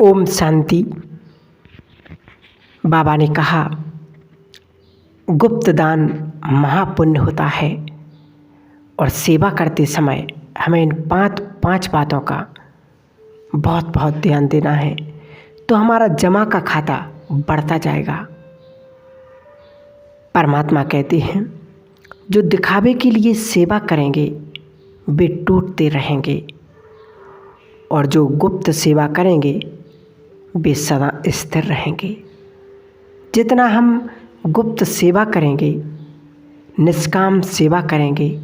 ओम शांति। बाबा ने कहा गुप्त दान महापुण्य होता है और सेवा करते समय हमें इन पांच बातों का बहुत ध्यान देना है, तो हमारा जमा का खाता बढ़ता जाएगा। परमात्मा कहते हैं जो दिखावे के लिए सेवा करेंगे वे टूटते रहेंगे और जो गुप्त सेवा करेंगे वे सदा स्थिर रहेंगे। जितना हम गुप्त सेवा करेंगे, निष्काम सेवा करेंगे,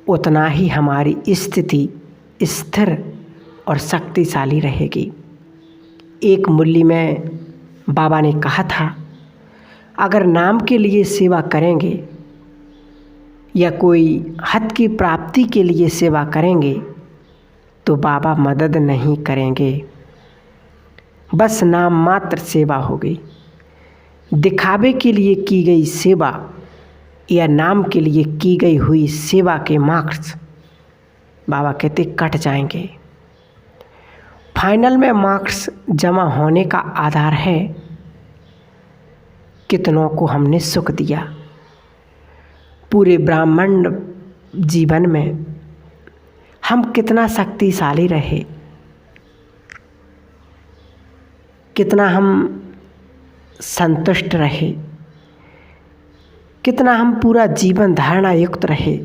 उतना ही हमारी स्थिति स्थिर और शक्तिशाली रहेगी। एक मुरली में बाबा ने कहा था, अगर नाम के लिए सेवा करेंगे या कोई हद की प्राप्ति के लिए सेवा करेंगे तो बाबा मदद नहीं करेंगे, बस नाम मात्र सेवा होगी। दिखावे के लिए की गई सेवा या नाम के लिए की गई हुई सेवा के मार्क्स बाबा कहते कट जाएंगे। फाइनल में मार्क्स जमा होने का आधार है कितनों को हमने सुख दिया। पूरे ब्राह्मण जीवन में हम कितना शक्तिशाली रहे, कितना हम संतुष्ट रहे, कितना हम पूरा जीवन धारणा युक्त रहे।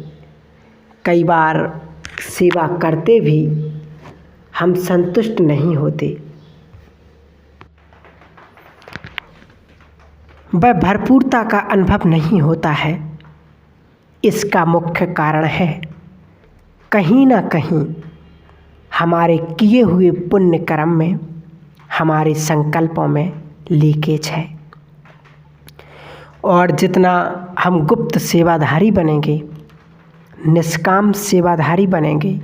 कई बार सेवा करते भी हम संतुष्ट नहीं होते, वह भरपूरता का अनुभव नहीं होता है। इसका मुख्य कारण है कहीं ना कहीं हमारे किए हुए पुण्य कर्म में, हमारे संकल्पों में लीकेज है। और जितना हम गुप्त सेवाधारी बनेंगे, निष्काम सेवाधारी बनेंगे,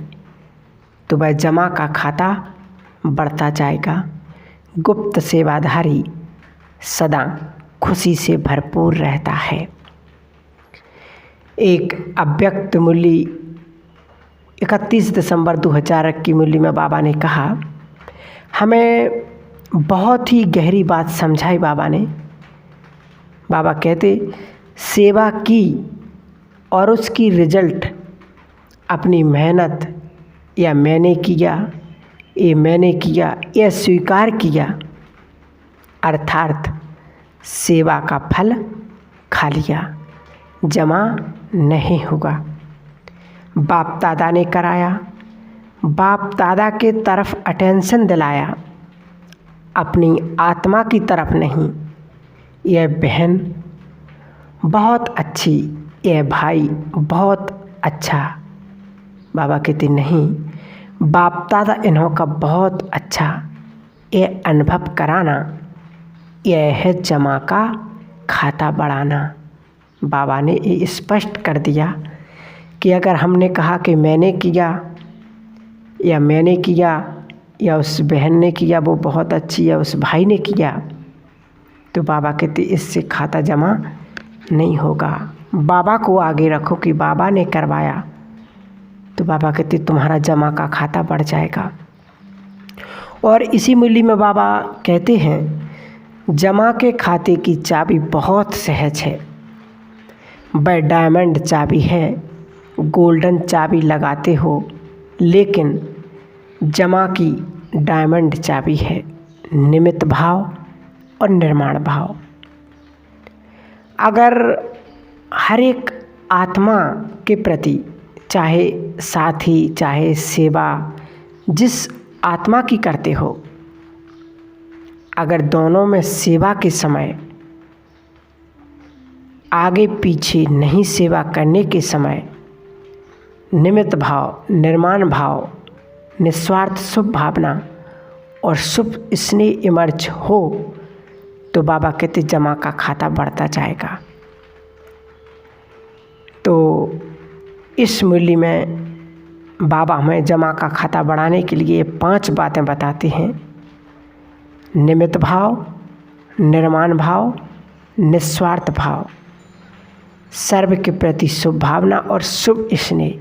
तो वह जमा का खाता बढ़ता जाएगा। गुप्त सेवाधारी सदा खुशी से भरपूर रहता है। एक अव्यक्त मूल्य 31 दिसंबर 2001 की मूल्य में बाबा ने कहा, हमें बहुत ही गहरी बात समझाई बाबा ने। बाबा कहते सेवा की और उसकी रिजल्ट अपनी मेहनत या मैंने किया, यह स्वीकार किया, अर्थात सेवा का फल खा लिया, जमा नहीं होगा। बाप दादा ने कराया, बाप दादा के तरफ अटेंशन दिलाया, अपनी आत्मा की तरफ नहीं। यह बहन बहुत अच्छी, यह भाई बहुत अच्छा। बाबा कहते नहीं, बाप दादा इन्हों का बहुत अच्छा, यह अनुभव कराना, यह है जमा का खाता बढ़ाना। बाबा ने ये स्पष्ट कर दिया कि अगर हमने कहा कि मैंने किया या उस बहन ने किया वो बहुत अच्छी, या उस भाई ने किया, तो बाबा कहते इससे खाता जमा नहीं होगा। बाबा को आगे रखो कि बाबा ने करवाया, तो बाबा कहते तुम्हारा जमा का खाता बढ़ जाएगा। और इसी मूल्य में बाबा कहते हैं जमा के खाते की चाबी बहुत सहज है। वह डायमंड चाबी है, गोल्डन चाबी लगाते हो, लेकिन जमा की डायमंड चाबी है निमित्त भाव और निर्माण भाव। अगर हर एक आत्मा के प्रति, चाहे साथी चाहे सेवा जिस आत्मा की करते हो, अगर दोनों में सेवा के समय आगे पीछे नहीं, सेवा करने के समय निमित्त भाव, निर्माण भाव, निस्वार्थ शुभ भावना और शुभ स्नेह इमर्ज हो, तो बाबा कहते जमा का खाता बढ़ता जाएगा। तो इस मूल्य में बाबा हमें जमा का खाता बढ़ाने के लिए 5 बातें बताते हैं। निमित्त भाव, निर्माण भाव, निस्वार्थ भाव, सर्व के प्रति शुभ भावना और शुभ स्नेह।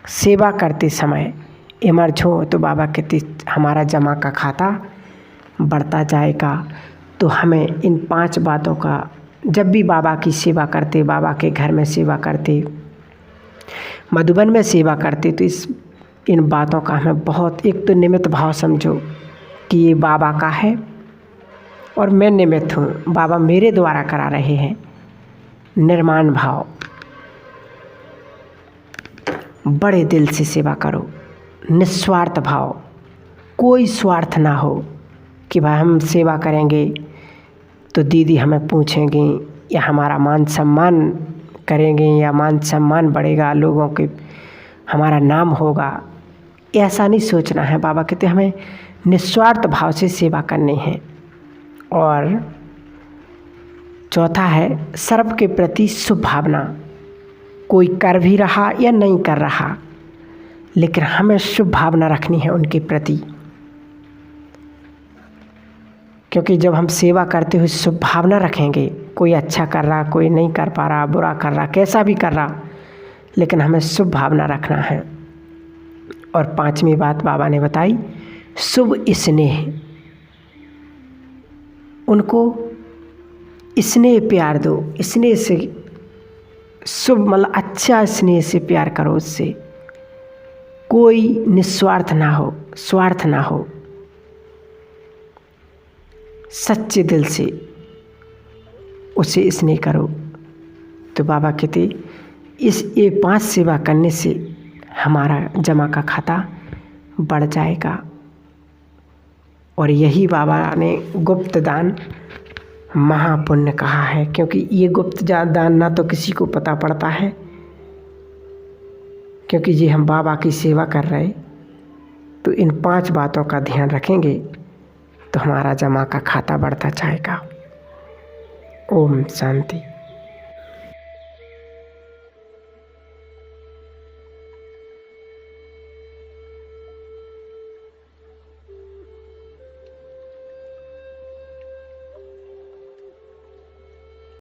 सेवा करते समय इमर्ज हो तो बाबा कहते हमारा जमा का खाता बढ़ता जाएगा। तो हमें इन 5 बातों का, जब भी बाबा की सेवा करते, बाबा के घर में सेवा करते, मधुबन में सेवा करते, तो इन बातों का हमें बहुत, एक तो निमित्त भाव समझो कि ये बाबा का है और मैं निमित्त हूँ, बाबा मेरे द्वारा करा रहे हैं। निर्माण भाव, बड़े दिल से सेवा करो। निस्वार्थ भाव, कोई स्वार्थ ना हो कि भाई हम सेवा करेंगे तो दीदी हमें पूछेंगी या हमारा मान सम्मान करेंगे या मान सम्मान बढ़ेगा, लोगों के हमारा नाम होगा, ऐसा नहीं सोचना है। बाबा कहते हमें निस्वार्थ भाव से सेवा करनी है। और चौथा है सर्व के प्रति शुभ भावना। कोई कर भी रहा या नहीं कर रहा, लेकिन हमें शुभ भावना रखनी है उनके प्रति, क्योंकि जब हम सेवा करते हुए शुभ भावना रखेंगे, कोई अच्छा कर रहा, कोई नहीं कर पा रहा, बुरा कर रहा, कैसा भी कर रहा, लेकिन हमें शुभ भावना रखना है। और 5वीं बात बाबा ने बताई, शुभ स्नेह। उनको स्नेह प्यार दो, स्नेह से शुभ मतलब अच्छा स्नेह से प्यार करो उससे। कोई निस्वार्थ ना हो, स्वार्थ ना हो, सच्चे दिल से उसे स्नेह करो। तो बाबा कहते ये 5 सेवा करने से हमारा जमा का खाता बढ़ जाएगा। और यही बाबा ने गुप्त दान महापुण्य कहा है, क्योंकि ये गुप्त दान ना तो किसी को पता पड़ता है, क्योंकि ये हम बाबा की सेवा कर रहे। तो इन 5 बातों का ध्यान रखेंगे तो हमारा जमा का खाता बढ़ता जाएगा। ओम शांति।